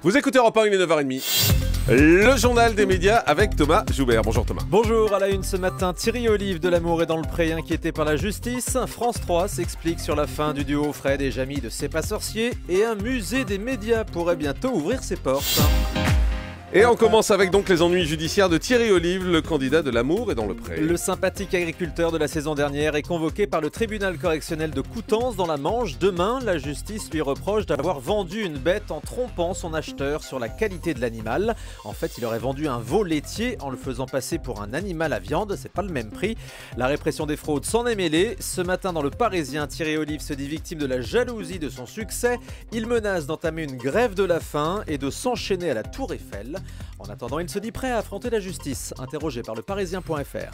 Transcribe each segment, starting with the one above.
Vous écoutez Europe 1, il est 9h30. Le journal des médias avec Thomas Joubert. Bonjour Thomas. Bonjour, à la une ce matin, Thierry Olive de L'Amour est dans le pré, inquiété par la justice. France 3 s'explique sur la fin du duo Fred et Jamy de C'est pas sorcier. Et un musée des médias pourrait bientôt ouvrir ses portes. Et on commence avec donc les ennuis judiciaires de Thierry Olive, le candidat de L'Amour est dans le pré. Le sympathique agriculteur de la saison dernière est convoqué par le tribunal correctionnel de Coutances dans la Manche. Demain, la justice lui reproche d'avoir vendu une bête en trompant son acheteur sur la qualité de l'animal. En fait, il aurait vendu un veau laitier en le faisant passer pour un animal à viande. C'est pas le même prix. La répression des fraudes s'en est mêlée. Ce matin, dans le Parisien, Thierry Olive se dit victime de la jalousie de son succès. Il menace d'entamer une grève de la faim et de s'enchaîner à la Tour Eiffel. En attendant, il se dit prêt à affronter la justice, interrogé par le Parisien.fr.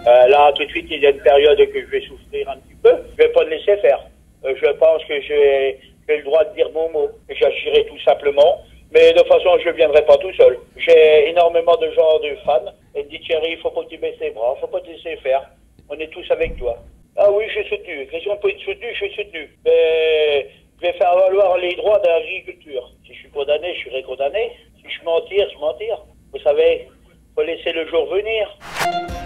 Là, tout de suite, il y a une période que je vais souffrir un petit peu. Je vais pas le laisser faire. Je pense que j'ai le droit de dire mon mot. J'agirai tout simplement. Mais de toute façon, je ne viendrai pas tout seul. J'ai énormément de gens, de fans. Et me dit Thierry, il faut pas que tu baisses les bras, il faut pas te laisser faire. On est tous avec toi. Ah oui, je suis soutenu. Question peut être soutenu, je suis soutenu. Mais je vais faire valoir les droits de l'agriculture. Si je suis condamné, je serai condamné. Si je mentir, je mentir. Vous savez, faut laisser le jour venir.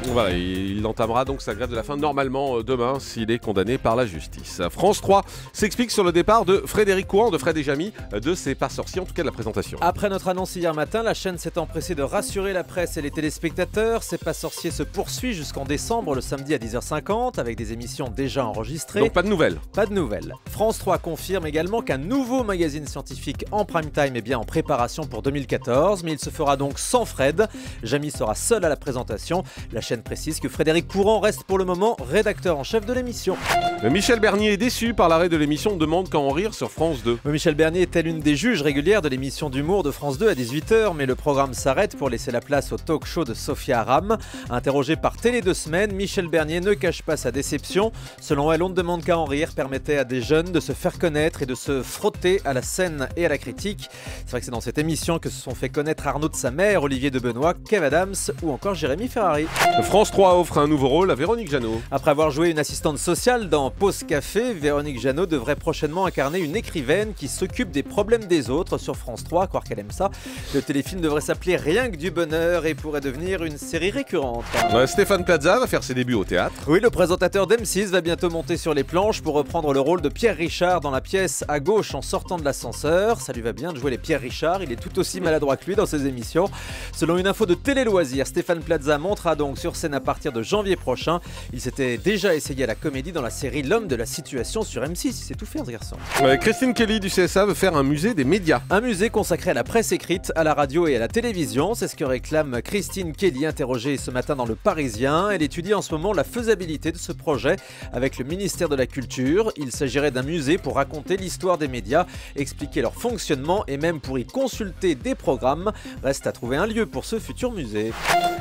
Voilà, il entamera donc sa grève de la faim normalement demain s'il est condamné par la justice. France 3 s'explique sur le départ de Frédéric Courant, de Fred et Jamy, de C'est pas sorcier, en tout cas de la présentation. Après notre annonce hier matin, la chaîne s'est empressée de rassurer la presse et les téléspectateurs. C'est pas sorcier se poursuit jusqu'en décembre, le samedi à 10h50, avec des émissions déjà enregistrées. Donc pas de nouvelles. Pas de nouvelles. France 3 confirme également qu'un nouveau magazine scientifique en prime time est bien en préparation pour 2014, mais il se fera donc sans Fred. Jamy sera seul à la présentation. La chaîne précise que Frédéric Courant reste pour le moment rédacteur en chef de l'émission. Michel Bernier est déçu par l'arrêt de l'émission Demande qu'à en rire sur France 2. Michel Bernier était l'une des juges régulières de l'émission d'humour de France 2 à 18h, mais le programme s'arrête pour laisser la place au talk show de Sophia Aram. Interrogé par Télé 2 Semaines, Michel Bernier ne cache pas sa déception. Selon elle, On ne demande qu'à en rire permettait à des jeunes de se faire connaître et de se frotter à la scène et à la critique. C'est vrai que c'est dans cette émission que se sont fait connaître Arnaud de sa mère, Olivier de Benoît, Kev Adams ou encore Jérémy Ferrari. France 3 offre un nouveau rôle à Véronique Jeannot. Après avoir joué une assistante sociale dans Pause Café, Véronique Jeannot devrait prochainement incarner une écrivaine qui s'occupe des problèmes des autres sur France 3, croire qu'elle aime ça. Le téléfilm devrait s'appeler Rien que du bonheur et pourrait devenir une série récurrente. Stéphane Plaza va faire ses débuts au théâtre. Oui, le présentateur d'M6 va bientôt monter sur les planches pour reprendre le rôle de Pierre Richard dans la pièce À gauche en sortant de l'ascenseur. Ça lui va bien de jouer les Pierre Richard, il est tout aussi maladroit que lui dans ses émissions. Selon une info de Télé Loisirs, Stéphane Plaza montera donc sur scène à partir de janvier prochain. Il s'était déjà essayé à la comédie dans la série L'homme de la situation sur M6. Il sait tout faire ce garçon. Christine Kelly du CSA veut faire un musée des médias. Un musée consacré à la presse écrite, à la radio et à la télévision. C'est ce que réclame Christine Kelly, interrogée ce matin dans Le Parisien. Elle étudie en ce moment la faisabilité de ce projet avec le ministère de la Culture. Il s'agirait d'un musée pour raconter l'histoire des médias, expliquer leur fonctionnement et même pour y consulter des programmes. Reste à trouver un lieu pour ce futur musée.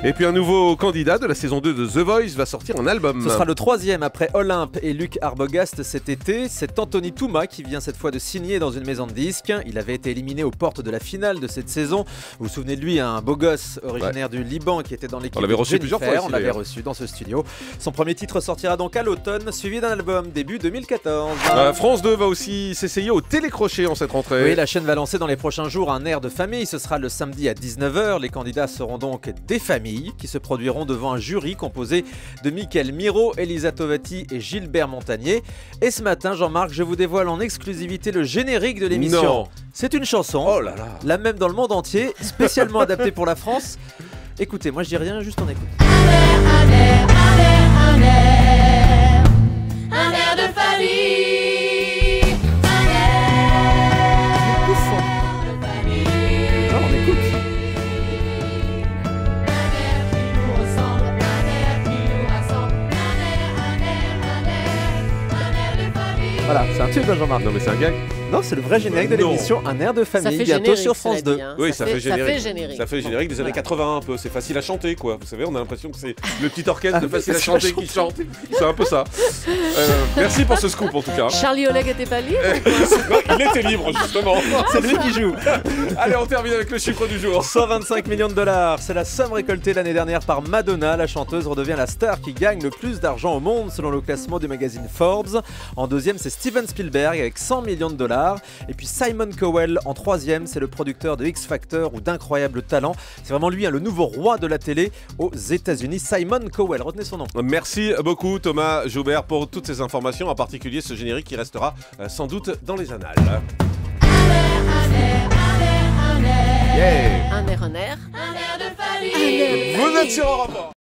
Et puis un nouveau candidat de la saison 2 de The Voice va sortir un album. Ce sera le troisième après Olympe et Luc Arbogast cet été. C'est Anthony Touma qui vient cette fois de signer dans une maison de disques. Il avait été éliminé aux portes de la finale de cette saison. Vous vous souvenez de lui, un beau gosse originaire du Liban qui était dans l'équipe. On l'avait reçu plusieurs fois ici, on l'avait reçu dans ce studio. Son premier titre sortira donc à l'automne, suivi d'un album début 2014. France 2 va aussi s'essayer au télécrochet en cette rentrée. Oui, la chaîne va lancer dans les prochains jours un air de famille. Ce sera le samedi à 19h. Les candidats seront donc des familles qui se produiront devant un jury composé de Mickaël Miro, Elisa Tovati et Gilbert Montagnier. Et ce matin, Jean-Marc, je vous dévoile en exclusivité le générique de l'émission. Non. C'est une chanson, oh là là, la même dans le monde entier, spécialement adaptée pour la France. Écoutez, moi je dis rien, juste on écoute. Un air de famille. Voilà, c'est un tube, Jean-Marc. Non mais c'est un gag. Non, c'est le vrai générique de l'émission Un air de famille, bientôt sur France 2. Oui, ça fait générique. générique. Ça fait générique des années 80 un peu. C'est facile à chanter, quoi. Vous savez, on a l'impression que c'est le petit orchestre de facile à chanter qui chante. C'est un peu ça. Merci pour ce scoop en tout cas. Charlie Oleg était pas libre. Il était libre justement. C'est lui qui joue. Allez, on termine avec le chiffre du jour. 125 millions de dollars. C'est la somme récoltée l'année dernière par Madonna. La chanteuse redevient la star qui gagne le plus d'argent au monde selon le classement du magazine Forbes. En deuxième, c'est Steven Spielberg avec 100 millions de dollars. stars. Et puis Simon Cowell en 3e, c'est le producteur de X Factor ou d'Incroyable Talent. C'est vraiment lui, le nouveau roi de la télé aux États-Unis. Simon Cowell, retenez son nom. Merci beaucoup Thomas Joubert pour toutes ces informations, en particulier ce générique qui restera sans doute dans les annales. Yeah. Un air de Fallu. Vous êtes sur Europe 1.